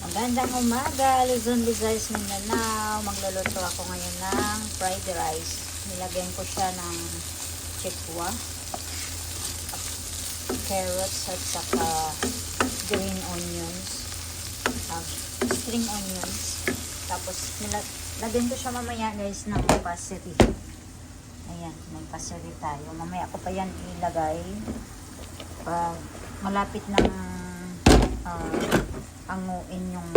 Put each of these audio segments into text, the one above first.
Magandang umaga, Luzon, Visayas, Mindanao. Magluluto ako ngayon ng fried rice. Nilagyan ko siya ng chikwa, carrots at saka green onions, string onions. Tapos nilagyan ko siya mamaya guys ng pasiri. Ayan, may pasiri tayo. Mamaya ko pa yan ilagay pag malapit ng anguin yung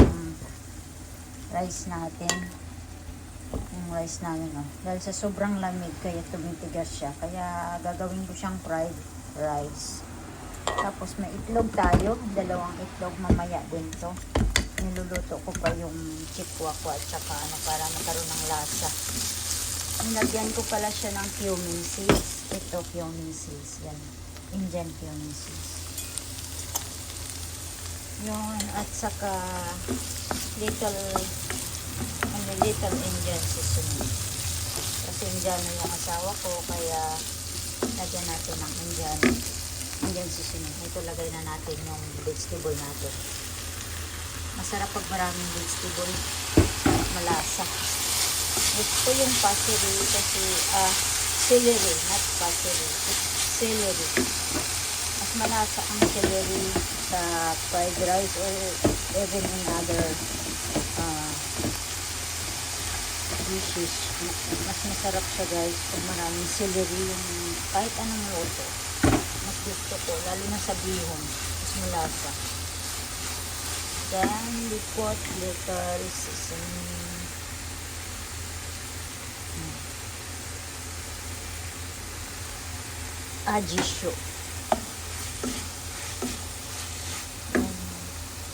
rice natin. Yung rice namin, oh. Dahil sa sobrang lamig, kaya tumitigas siya. Kaya gagawin ko siyang fried rice. Tapos may itlog tayo. 2 itlog mamaya din to. Niluluto ko pa yung chikwa ko at saka para magkaroon ng lasa. Nilagyan ko pala siya ng cumin seeds. Ito, cumin seeds. Yan. Indian cumin seeds. Yun, at saka little Indian seasoning. Kasi Indiano yung asawa ko, kaya lagyan natin ng Indian seasoning. Ito, lagay na natin yung vegetable natin. Masarap pag maraming vegetable, malasa. Gusto yung pasiri kasi celery, not pasiri. It's celery. Mas malasa ang celery sa fried rice or even in other dishes. Mas masarap siya guys kung maraming celery yung kahit anong luto. Mas gusto ko, lalo na sa bihon. Mas malasa. Then, we put little seasoning. Ajisho.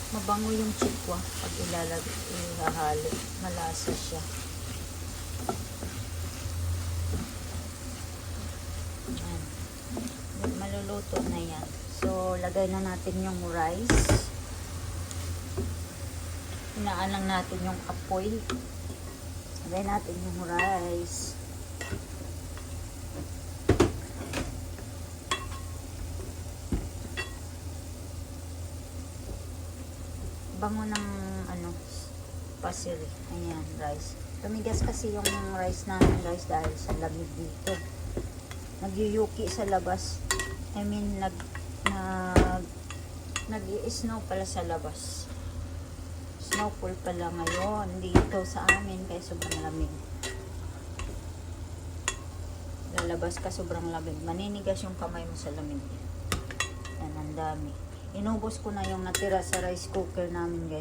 Mabango yung chikwa pag ihahalo. Malasa siya. Ayan. Maluluto na yan. So, lagay na natin yung rice. Hinaan lang natin yung apoy. Lagay natin yung rice. Bango ng pasiri. Ayan, rice. Tumigas kasi yung rice namin guys dahil sa lamig dito. Nagyuyuki sa labas. I mean, nag-i-snow pala sa labas. Snowfall pala ngayon dito sa amin kaya sobrang lamig. Lalabas ka sobrang lamig. Maninigas yung kamay mo sa lamig. Yan, ang dami. Inubos ko na yung natira sa rice cooker namin guys.